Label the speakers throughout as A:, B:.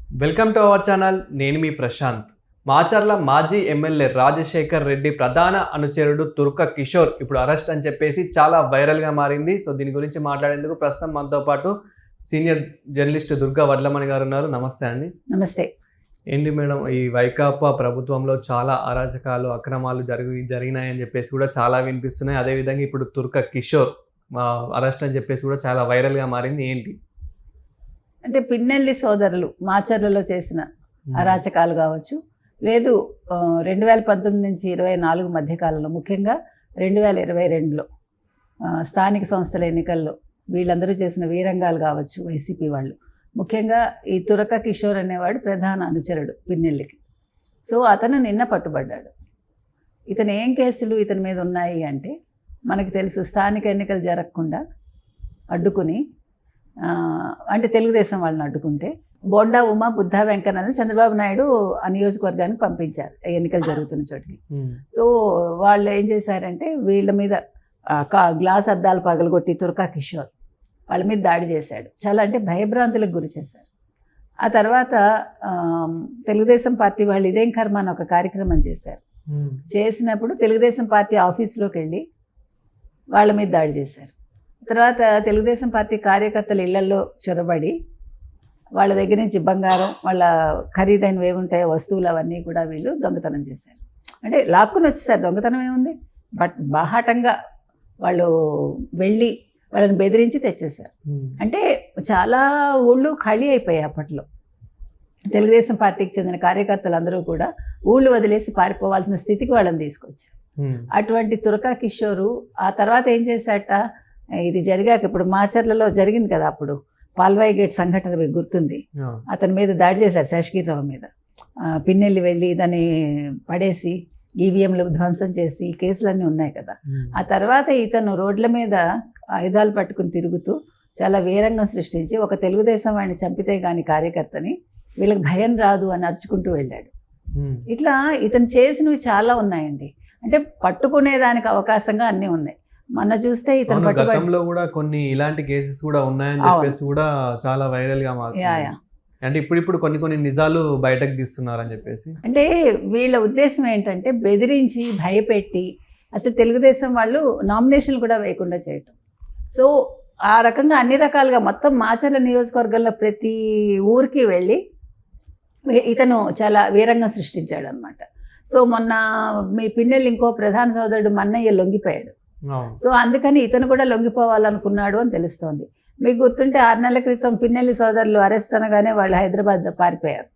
A: Welcome to our channel. నేను మీ ప్రశాంత్. మాచర్ల మాజీ MLA Rajasekhar Reddy ప్రధాన అనుచరుడు తుర్క కిషోర్ ఇప్పుడు అరెస్ట్ అని చెప్పేసి చాలా వైరల్గా మారింది. సో దీని గురించి మాట్లాడేందుకు ప్రస్తుతం మనతో పాటు సీనియర్ జర్నలిస్ట్ దుర్గా వడ్లమణి గారు ఉన్నారు. నమస్తే అండి.
B: నమస్తే.
A: ఏంటి మేడం, ఈ వైకాపా ప్రభుత్వంలో చాలా అరాచకాలు అక్రమాలు జరిగినాయని చెప్పేసి కూడా చాలా వినిపిస్తున్నాయి. అదేవిధంగా ఇప్పుడు తుర్క కిషోర్ అరెస్ట్ అని చెప్పేసి కూడా చాలా వైరల్గా మారింది. ఏంటి
B: అంటే పిన్నెల్లి సోదరులు మాచర్లలో చేసిన అరాచకాలు కావచ్చు, లేదు 2019 నుంచి 24 మధ్యకాలంలో, ముఖ్యంగా 2022లో స్థానిక సంస్థల ఎన్నికల్లో వీళ్ళందరూ చేసిన వీరంగాలు కావచ్చు, వైసీపీ వాళ్ళు. ముఖ్యంగా ఈ తురక కిషోర్ అనేవాడు ప్రధాన అనుచరుడు పిన్నెల్లికి. సో అతను నిన్న పట్టుబడ్డాడు. ఇతను ఏం కేసులు ఇతని మీద ఉన్నాయి అంటే, మనకు తెలుసు స్థానిక ఎన్నికలు జరగకుండా అడ్డుకుని, అంటే తెలుగుదేశం వాళ్ళని అడ్డుకుంటే బోండా ఉమా బుద్ధా వెంకన్నల్ని చంద్రబాబు నాయుడు ఆ నియోజకవర్గానికి పంపించారు ఎన్నికలు జరుగుతున్న చోటికి. సో వాళ్ళు ఏం చేశారంటే వీళ్ళ మీద గ్లాస్ అద్దాలు పగలగొట్టి తుర్కా కిషోర్ వాళ్ళ మీద దాడి చేశాడు. చాలా అంటే భయభ్రాంతులకు గురి చేశారు. ఆ తర్వాత తెలుగుదేశం పార్టీ వాళ్ళు ఇదేం కర్మ అని ఒక కార్యక్రమం చేశారు. చేసినప్పుడు తెలుగుదేశం పార్టీ ఆఫీస్లోకి వెళ్ళి వాళ్ళ మీద దాడి చేశారు. తర్వాత తెలుగుదేశం పార్టీ కార్యకర్తల ఇళ్లలో చొరబడి వాళ్ళ దగ్గర నుంచి బంగారం, వాళ్ళ ఖరీదైనవి ఏముంటాయో వస్తువులు అవన్నీ కూడా వీళ్ళు దొంగతనం చేశారు. అంటే లాక్కుని వచ్చేసారు. దొంగతనం ఏముంది, బట్ బాహాటంగా వాళ్ళు వెళ్ళి వాళ్ళని బెదిరించి తెచ్చేశారు. అంటే చాలా ఊళ్ళు ఖాళీ అయిపోయాయి అప్పట్లో. తెలుగుదేశం పార్టీకి చెందిన కార్యకర్తలందరూ కూడా ఊళ్ళు వదిలేసి పారిపోవాల్సిన స్థితికి వాళ్ళని తీసుకొచ్చారు. అటువంటి తురకా కిషోరు ఆ తర్వాత ఏం చేశాట, ఇది జరిగాక ఇప్పుడు మాచర్లలో జరిగింది కదా, అప్పుడు పాల్వాయి గేట్ సంఘటన మీకు గుర్తుంది. అతని మీద దాడి చేశారు, శేషగిరిరావు మీద. పిన్నెల్లి వెళ్ళి దాన్ని పడేసి ఈవీఎంలు ధ్వంసం చేసి కేసులన్నీ ఉన్నాయి కదా. ఆ తర్వాత ఇతను రోడ్ల మీద ఆయుధాలు పట్టుకుని తిరుగుతూ చాలా వీరంగం సృష్టించి ఒక తెలుగుదేశం వాడిని చంపితే కానీ కార్యకర్తని వీళ్ళకి భయం రాదు అని అరుచుకుంటూ వెళ్ళాడు. ఇట్లా ఇతను చేసినవి చాలా ఉన్నాయండి. అంటే పట్టుకునేదానికి అవకాశంగా అన్నీ ఉన్నాయి. మొన్న చూస్తే ఇతను
A: గతంలో కూడా కొన్ని ఇలాంటి కేసెస్ కూడా ఉన్నాయని చెప్పేసి కూడా చాలా వైరల్ గా మారుతుంది. అంటే ఇప్పుడు కొన్ని నిజాలు బయటకు తీస్తున్నారని చెప్పేసి.
B: అంటే వీళ్ళ ఉద్దేశం ఏంటంటే బెదిరించి భయపెట్టి అసలు తెలుగుదేశం వాళ్ళు నామినేషన్లు కూడా వేయకుండా చేయటం. సో ఆ రకంగా అన్ని రకాలుగా మొత్తం మాచర్ల నియోజకవర్గంలో ప్రతి ఊరికి వెళ్ళి ఇతను చాలా వీరంగం సృష్టించాడు అనమాట. సో మొన్న మీ పిన్నెల్లి ఇంకో ప్రధాన సోదరుడు మన్నయ్య లొంగిపోయాడు. సో అందుకని ఇతను కూడా లొంగిపోవాలనుకున్నాడు అని తెలుస్తోంది. మీకు గుర్తుంటే 6 నెలల క్రితం పిన్నెల్లి సోదరులు అరెస్ట్ అనగానే వాళ్ళు హైదరాబాద్ పారిపోయారు.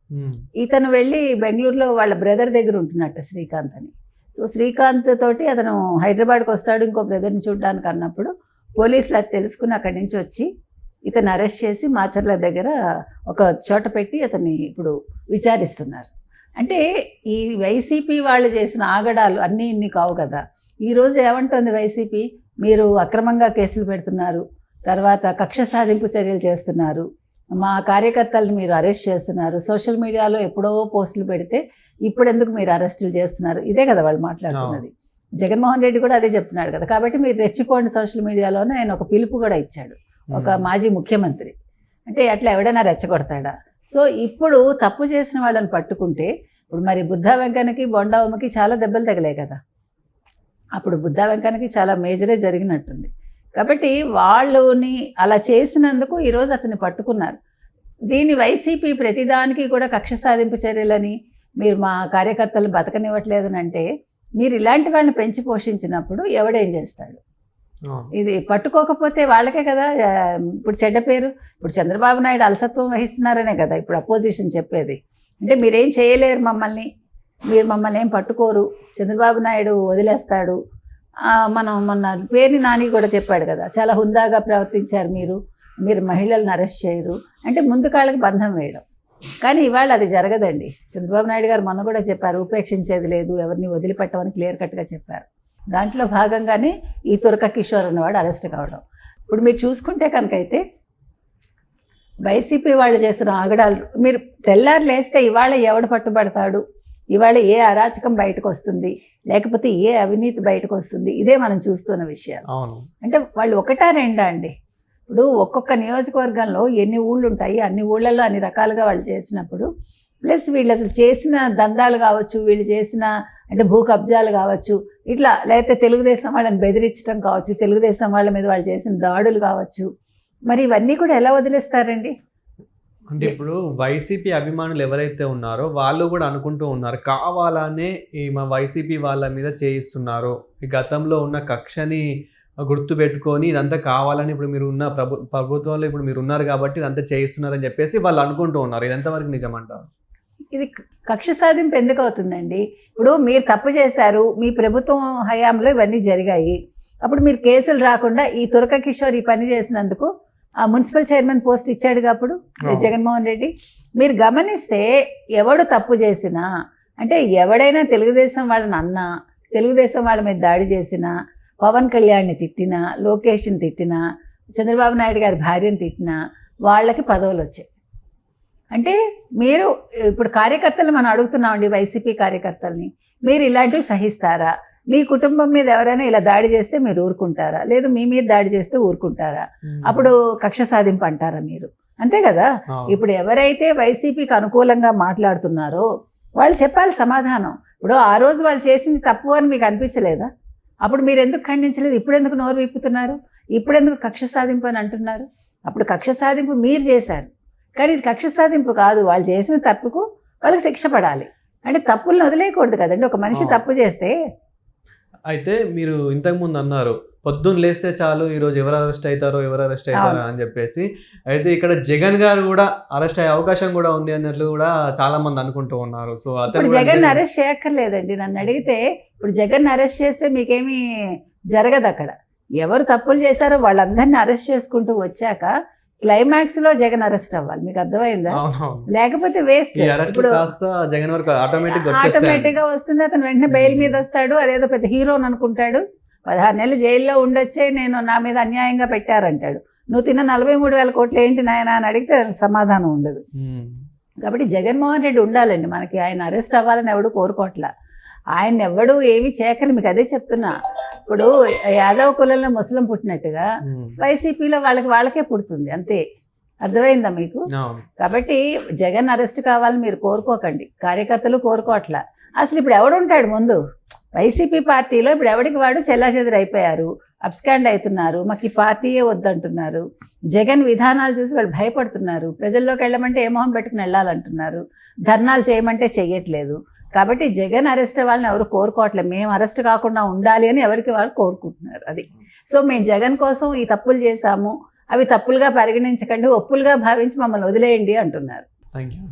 B: ఇతను వెళ్ళి బెంగళూరులో వాళ్ళ బ్రదర్ దగ్గర ఉంటున్నట్టు శ్రీకాంత్ అని. సో శ్రీకాంత్ తోటి అతను హైదరాబాద్కి వస్తాడు ఇంకో బ్రదర్ని చూడడానికి అన్నప్పుడు పోలీసులు అది తెలుసుకుని అక్కడి నుంచి వచ్చి ఇతను అరెస్ట్ చేసి మాచర్ల దగ్గర ఒక చోట పెట్టి అతన్ని ఇప్పుడు విచారిస్తున్నారు. అంటే ఈ వైసీపీ వాళ్ళు చేసిన ఆగడాలు అన్నీ ఇన్ని కావు కదా. ఈరోజు ఏమంటుంది వైసీపీ, మీరు అక్రమంగా కేసులు పెడుతున్నారు, తర్వాత కక్ష సాధింపు చర్యలు చేస్తున్నారు, మా కార్యకర్తలను మీరు అరెస్ట్ చేస్తున్నారు, సోషల్ మీడియాలో ఎప్పుడో పోస్టులు పెడితే ఇప్పుడు ఎందుకు మీరు అరెస్టులు చేస్తున్నారు, ఇదే కదా వాళ్ళు మాట్లాడుతున్నది. జగన్మోహన్ రెడ్డి కూడా అదే చెప్తున్నాడు కదా. కాబట్టి మీరు రెచ్చిపోండి సోషల్ మీడియాలోనే ఆయన ఒక పిలుపు కూడా ఇచ్చాడు, ఒక మాజీ ముఖ్యమంత్రి. అంటే అట్లా ఎవడైనా రెచ్చగొడతాడా? సో ఇప్పుడు తప్పు చేసిన వాళ్ళని పట్టుకుంటే ఇప్పుడు మరి బుద్ధా వెంకన్నకి బొండా ఉమ్మకి చాలా దెబ్బలు తగిలాయి కదా. అప్పుడు బుద్ధా వెంకన్నకి చాలా మేజరే జరిగినట్టుంది. కాబట్టి వాళ్ళని అలా చేసినందుకు ఈరోజు అతన్ని పట్టుకున్నారు. దీన్ని వైసీపీ ప్రతిదానికి కూడా కక్ష సాధింపు చర్యలని, మీరు మా కార్యకర్తలు బతకనివ్వట్లేదని అంటే, మీరు ఇలాంటి వాళ్ళని పెంచి పోషించినప్పుడు ఎవడేం చేస్తాడు? ఇది పట్టుకోకపోతే వాళ్ళకే కదా ఇప్పుడు చెడ్డ పేరు. ఇప్పుడు చంద్రబాబు నాయుడు అలసత్వం వహిస్తున్నారనే కదా ఇప్పుడు అపోజిషన్ చెప్పేది. అంటే మీరేం చేయలేరు మమ్మల్ని, మీరు మమ్మల్ని ఏం పట్టుకోరు, చంద్రబాబు నాయుడు వదిలేస్తాడు. మనం మొన్న పేర్ని నాని కూడా చెప్పాడు కదా, చాలా హుందాగా ప్రవర్తించారు మీరు మహిళలను అరెస్ట్ చేయరు అంటే ముందు కాళ్ళకి బంధం వేయడం. కానీ ఇవాళ అది జరగదండి. చంద్రబాబు నాయుడు గారు మొన్న కూడా చెప్పారు, ఉపేక్షించేది లేదు, ఎవరిని వదిలిపెట్టమని క్లియర్ కట్గా చెప్పారు. దాంట్లో భాగంగానే ఈ తురక కిషోర్ అన్నవాడు అరెస్ట్ కావడం. ఇప్పుడు మీరు చూసుకుంటే కనుకైతే వైసీపీ వాళ్ళు చేస్తున్న ఆగడాలు, మీరు తెల్లారు లేస్తే ఇవాళ ఎవడు పట్టుబడతాడు, ఇవాళ ఏ అరాచకం బయటకు వస్తుంది, లేకపోతే ఏ అవినీతి బయటకు వస్తుంది, ఇదే మనం చూస్తున్న విషయాలు. అంటే వాళ్ళు ఒకటా రెండా అండి. ఇప్పుడు ఒక్కొక్క నియోజకవర్గంలో ఎన్ని ఊళ్ళు ఉంటాయి, అన్ని ఊళ్ళల్లో అన్ని రకాలుగా వాళ్ళు చేసినప్పుడు, ప్లస్ వీళ్ళు అసలు చేసిన దందాలు కావచ్చు, వీళ్ళు చేసిన అంటే భూ కబ్జాలు కావచ్చు, ఇట్లా లేకపోతే తెలుగుదేశం వాళ్ళని బెదిరించడం కావచ్చు, తెలుగుదేశం వాళ్ళ మీద వాళ్ళు చేసిన దాడులు కావచ్చు, మరి ఇవన్నీ కూడా ఎలా వదిలేస్తారండి?
A: అంటే ఇప్పుడు వైసీపీ అభిమానులు ఎవరైతే ఉన్నారో వాళ్ళు కూడా అనుకుంటూ ఉన్నారు కావాలనే ఈ మా వైసీపీ వాళ్ళ మీద చేయిస్తున్నారు, ఈ గతంలో ఉన్న కక్షని గుర్తు పెట్టుకొని ఇదంతా కావాలని ఇప్పుడు మీరు ఉన్న ప్రభుత్వంలో ఇప్పుడు మీరు ఉన్నారు కాబట్టి ఇదంతా చేయిస్తున్నారని చెప్పేసి వాళ్ళు అనుకుంటూ ఉన్నారు. ఇది ఎంతవరకు నిజమంటారు?
B: ఇది కక్ష సాధింపు ఎందుకు అవుతుందండి? ఇప్పుడు మీరు తప్పు చేశారు, మీ ప్రభుత్వం హయాంలో ఇవన్నీ జరిగాయి, అప్పుడు మీరు కేసులు రాకుండా ఈ తురక కిషోర్ ఈ పని చేసినందుకు ఆ మున్సిపల్ చైర్మన్ పోస్ట్ ఇచ్చాడుగా అప్పుడు జగన్మోహన్ రెడ్డి. మీరు గమనిస్తే ఎవడు తప్పు చేసినా, అంటే ఎవడైనా తెలుగుదేశం వాళ్ళని అన్నా, తెలుగుదేశం వాళ్ళ మీద దాడి చేసినా, పవన్ కళ్యాణ్ని తిట్టినా, లోకేష్ని తిట్టినా, చంద్రబాబు నాయుడు గారి భార్యను తిట్టినా వాళ్ళకి పదవులు వచ్చాయి. అంటే మీరు ఇప్పుడు కార్యకర్తలు మనం అడుగుతున్నామండి, వైసీపీ కార్యకర్తల్ని, మీరు ఇలాంటివి సహిస్తారా? మీ కుటుంబం మీద ఎవరైనా ఇలా దాడి చేస్తే మీరు ఊరుకుంటారా? లేదు మీ మీద దాడి చేస్తే ఊరుకుంటారా? అప్పుడు కక్ష సాధింపు అంటారా మీరు? అంతే కదా. ఇప్పుడు ఎవరైతే వైసీపీకి అనుకూలంగా మాట్లాడుతున్నారో వాళ్ళు చెప్పాలి సమాధానం. ఇప్పుడు ఆ రోజు వాళ్ళు చేసింది తప్పు అని మీకు అనిపించలేదా? అప్పుడు మీరు ఎందుకు ఖండించలేదు? ఇప్పుడు ఎందుకు నోరు విప్పుతున్నారు? ఇప్పుడు ఎందుకు కక్ష సాధింపు అని అంటున్నారు? అప్పుడు కక్ష సాధింపు మీరు చేశారు, కానీ ఇది కక్ష సాధింపు కాదు. వాళ్ళు చేసిన తప్పుకు వాళ్ళకి శిక్ష పడాలి. అంటే తప్పులను వదిలేయకూడదు కదండి. ఒక మనిషి తప్పు చేస్తే.
A: అయితే మీరు ఇంతకుముందు అన్నారు పొద్దున్న లేస్తే చాలు ఈరోజు ఎవరు అరెస్ట్ అవుతారో అని చెప్పేసి. అయితే ఇక్కడ జగన్ గారు కూడా అరెస్ట్ అయ్యే అవకాశం కూడా ఉంది అన్నట్లు కూడా చాలా మంది అనుకుంటూ ఉన్నారు. సో
B: ఇప్పుడు జగన్ అరెస్ట్ చేయక్కర్లేదండి. నన్ను అడిగితే ఇప్పుడు జగన్ అరెస్ట్ చేస్తే మీకేమీ జరగదు. అక్కడ ఎవరు తప్పులు చేశారో వాళ్ళందరినీ అరెస్ట్ చేసుకుంటూ వచ్చాక క్లైమాక్స్ లో జగన్ అరెస్ట్ అవ్వాలి. మీకు అర్థమైందా? లేకపోతే వేస్ట్. ఇప్పుడు ఆటోమేటిక్ గా వస్తుంది, అతను వెంటనే బెయిల్ మీద వస్తాడు, అదేదో పెద్ద హీరో అని అనుకుంటాడు. 16 నెలలు జైల్లో ఉండొచ్చే, నేను నా మీద అన్యాయంగా పెట్టారంటాడు. నువ్వు తిన్న 43,000 కోట్లు ఏంటి నాయన అని అడిగితే సమాధానం ఉండదు. కాబట్టి జగన్మోహన్ రెడ్డి ఉండాలండి మనకి. ఆయన అరెస్ట్ అవ్వాలని ఎవడు కోరుకోవట్లా. ఆయన ఎవడు ఏమి చేయకని మీకు అదే చెప్తున్నా. ఇప్పుడు యాదవ్ కులంలో ముస్లిం పుట్టినట్టుగా వైసీపీలో వాళ్ళకే పుడుతుంది, అంతే. అర్థమైందా మీకు? కాబట్టి జగన్ అరెస్ట్ కావాలని మీరు కోరుకోకండి, కార్యకర్తలు కోరుకోవట్లా. అసలు ఇప్పుడు ఎవడుంటాడు ముందు? వైసీపీ పార్టీలో ఇప్పుడు ఎవడికి వాడు చెల్లాచెదురు అయిపోయారు, అబ్స్కాండ్ అవుతున్నారు, మాకు ఈ పార్టీయే వద్దంటున్నారు. జగన్ విధానాలు చూసి వాళ్ళు భయపడుతున్నారు. ప్రజల్లోకి వెళ్ళమంటే ఏ మొహం పెట్టుకుని వెళ్ళాలంటున్నారు, ధర్నాలు చేయమంటే చెయ్యట్లేదు. కాబట్టి జగన్ అరెస్ట్ వాళ్ళని ఎవరు కోరుకోవట్లేదు. మేము అరెస్ట్ కాకుండా ఉండాలి అని ఎవరికి వాళ్ళు కోరుకుంటున్నారు. అది. సో మేము జగన్ కోసం ఈ తప్పులు చేశాము, అవి తప్పులుగా పరిగణించకండి, ఒప్పులుగా భావించి మమ్మల్ని వదిలేయండి అంటున్నారు.
A: Thank you.